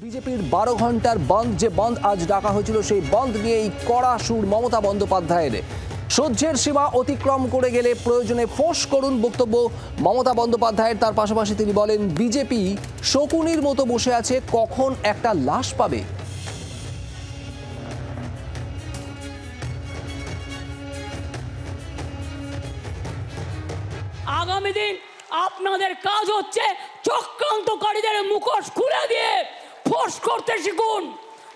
বিজেপির 12 ঘন্টার বন্ধ, যে বন্ধ আজ ডাকা হয়েছিল, সেই বন্ধ নিয়েই কড়া সুর মমতা বন্দ্যোপাধ্যায়ের। সহ্যের সীমা অতিক্রম করে গেলে প্রয়োজনে ফোঁস করুন বক্তব্য মমতা বন্দ্যোপাধ্যায়ের। তার পাশাপাশি তিনি বলেন, বিজেপি শকুনির মতো বসে আছে, কখন একটা লাশ পাবে। আগামী দিন আপনাদের কাজ হচ্ছে চক্রান্তকারীদের মুখোশ খুলে দিয়ে ফোঁস করতে শিখুন,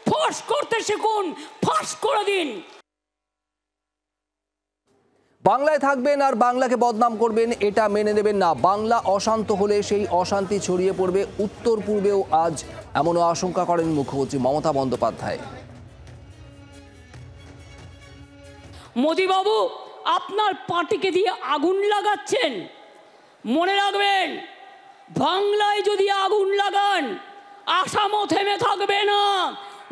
ফোঁস করতে শিখুন, ফাঁস করে দিন। বাংলায় থাকবেন আর বাংলাকে বদনাম করবেন, এটা মেনে নেবেন না। বাংলা অশান্ত হলে সেই অশান্তি ছড়িয়ে পড়বে উত্তর পূর্বেও। আজ এমনও আশঙ্কা করেন মুখ্যমন্ত্রী মমতা বন্দ্যোপাধ্যায়। মোদি বাবু, আপনার পার্টিকে দিয়ে আগুন লাগাচ্ছেন। মনে রাখবেন, বাংলায় যদি আগুন লাগান, আসামও থেমে থাকবে না,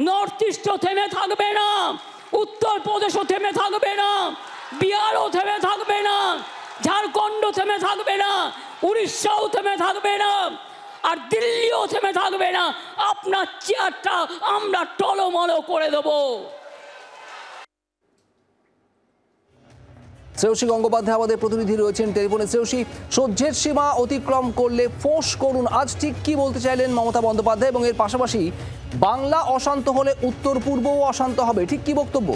নর্থ ইস্টও থেমে থাকবে না, উত্তরপ্রদেশও থেমে থাকবে না, বিহারও থেমে থাকবে না, ঝাড়খণ্ডও থেমে থাকবে না, উড়িষ্যাও থেমে থাকবে না, আর দিল্লিও থেমে থাকবে না। আপনার চেয়ারটা আমরা টলমল করে দেবো। শ্রেয়সী গঙ্গোপাধ্যায় আমাদের প্রতিনিধি রয়েছেন টেলিফোনে। শ্রেয়সী, সহ্যের সীমা অতিক্রম করলে ফোঁস করুন, আজ ঠিক কি বলতে চাইলেন মমতা বন্দ্যোপাধ্যায়? এবং এর পাশাপাশি বাংলা অশান্ত হলে উত্তর পূর্বও অশান্ত হবে, ঠিক কি বক্তব্য?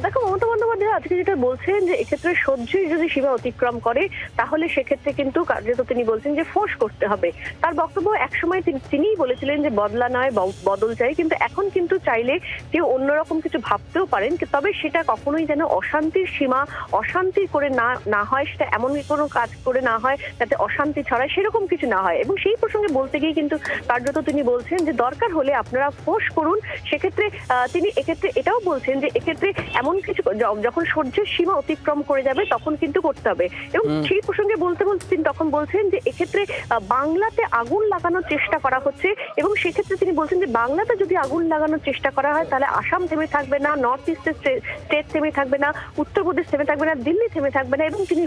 দেখো, মমতা বন্দ্যোপাধ্যায় আজকে যেটা বলছেন যে এক্ষেত্রে সহ্যের যদি সীমা অতিক্রম করে তাহলে সেক্ষেত্রে কিন্তু কার্যত তিনি বলছেন যে ফোঁস করতে হবে। তার বক্তব্য একসময় তিনিই বলেছিলেন যে বদলা নয় বদল চাই, কিন্তু এখন কিন্তু চাইলে কেউ অন্যরকম কিছু ভাবতেও পারেন, তবে সেটা কখনোই যেন অশান্তির সীমা অশান্তি করে না হয়, সেটা এমন কোনো কাজ করে না হয় যাতে অশান্তি ছড়ায়, সেরকম কিছু না হয়। এবং সেই প্রসঙ্গে বলতে গিয়ে কিন্তু কার্যত তিনি বলছেন যে দরকার হলে আপনারা ফোঁস করুন। সেক্ষেত্রে তিনি এক্ষেত্রে এটাও বলছেন যে এক্ষেত্রে এমন কিছু যখন সহ্যের সীমা অতিক্রম করে যাবে তখন কিন্তু করতে হবে। এবং সেই প্রসঙ্গে বলতে তিনি তখন বলছেন যে এক্ষেত্রে বাংলাতে আগুন লাগানোর চেষ্টা করা হচ্ছে, এবং সেক্ষেত্রে তিনি বলছেন যে বাংলাতে যদি আগুন লাগানোর চেষ্টা করা হয় তাহলে আসাম থেমে থাকবে না, নর্থ ইস্টের স্টেট থেমে থাকবে না, উত্তরপ্রদেশ থেমে থাকবে না, দিল্লি থেমে থাকবে না। এবং তিনি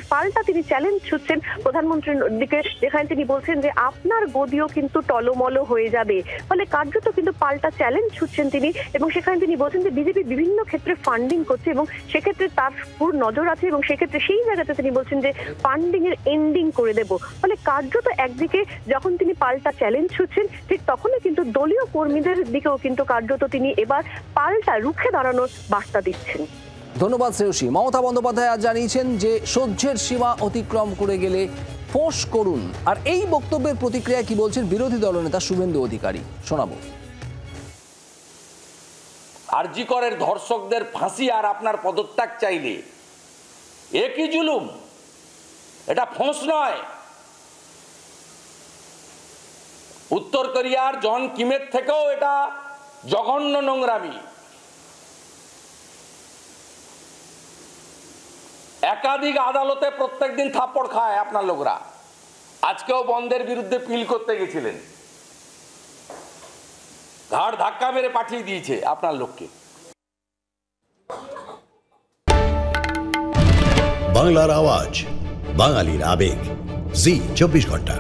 তিনি চ্যালেঞ্জ ছুটছেন প্রধানমন্ত্রীর দিকে, যেখানে তিনি বলছেন যে আপনার গদিও কিন্তু টলমল হয়ে যাবে। ফলে কার্যত কিন্তু পাল্টা চ্যালেঞ্জ ছুটছেন তিনি। এবং সেখানে তিনি বলছেন যে বিজেপি বিভিন্ন ক্ষেত্রে ফান্ডিং করছে এবং সেক্ষেত্রে তার পুরো নজর আছে, এবং সেক্ষেত্রে সেই জায়গাতে তিনি বলছেন যে ফান্ডিং এর এন্ডিং করে দেব। ফলে কার্যত একদিকে যখন তিনি পাল্টা চ্যালেঞ্জ ছুটছেন, ঠিক তখনই কিন্তু দলীয় কর্মীদের দিকেও কিন্তু কার্যত তিনি এবার পাল্টা রুখে দাঁড়ানোর বার্তা দিচ্ছেন। ধন্যবাদ শ্রেয়সী। মমতা বন্দ্যোপাধ্যায় আজ জানিয়েছেন যে সহ্যের সীমা অতিক্রম করে গেলে ফোঁস করুন। আর এই বক্তব্যের প্রতিক্রিয়া কি বলছেন বিরোধী দলনেতা শুভেন্দু অধিকারী, শোনাবো। আরজি করের ধর্ষকদের ফাঁসি আর আপনার পদত্যাগ চাইলে একই জুলুম, এটা ফোঁস নয়। উত্তর কোরিয়ার জন কিমের থেকেও এটা জঘন্য নোংরামি। একাধিক আদালতে প্রত্যেকদিন থাপ্পড় খায় আপনার লোকরা। আজকেও বন্ধের বিরুদ্ধে পিল করতে গেছিলেন, ঘাড় ধাক্কা মেরে পাঠিয়ে দিয়েছে আপনার লোককে। বাংলার আওয়াজ, বাঙালির আবেগ, জি 24 ঘন্টা।